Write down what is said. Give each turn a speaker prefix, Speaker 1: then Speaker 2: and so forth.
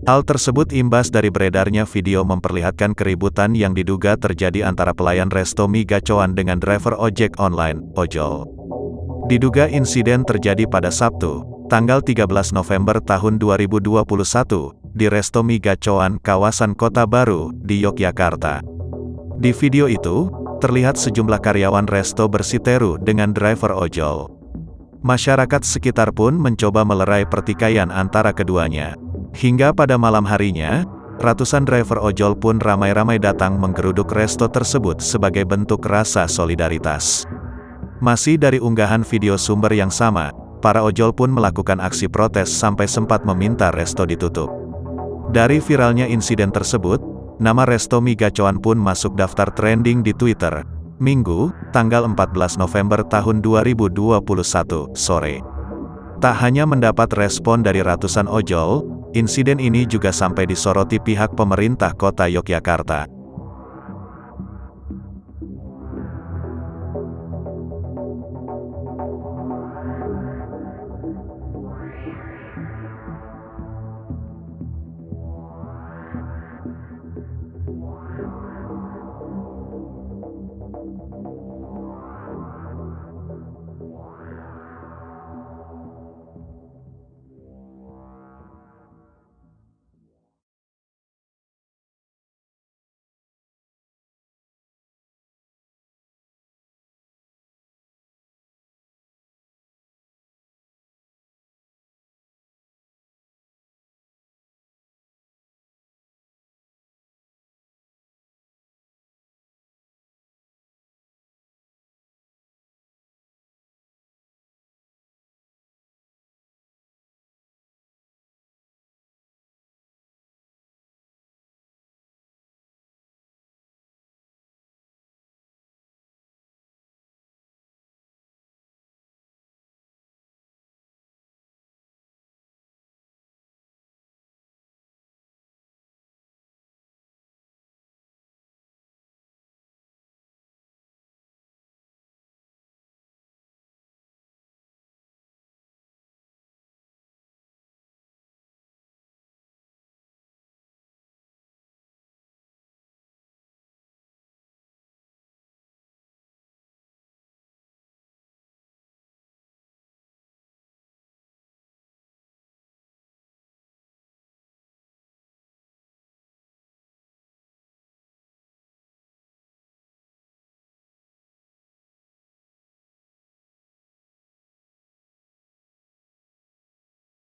Speaker 1: Hal tersebut imbas dari beredarnya video memperlihatkan keributan yang diduga terjadi antara pelayan resto mie gacoan dengan driver ojek online, ojol. Diduga insiden terjadi pada Sabtu, tanggal 13 November tahun 2021, di resto mie gacoan kawasan Kota Baru, di Yogyakarta. Di video itu, terlihat sejumlah karyawan resto bersiteru dengan driver ojol. Masyarakat sekitar pun mencoba melerai pertikaian antara keduanya. Hingga pada malam harinya, ratusan driver ojol pun ramai-ramai datang menggeruduk resto tersebut sebagai bentuk rasa solidaritas. Masih dari unggahan video sumber yang sama, para ojol pun melakukan aksi protes sampai sempat meminta resto ditutup. Dari viralnya insiden tersebut, nama resto mie gacoan pun masuk daftar trending di Twitter, Minggu, tanggal 14 November tahun 2021, sore. Tak hanya mendapat respon dari ratusan ojol, insiden ini juga sampai disoroti pihak pemerintah kota Yogyakarta.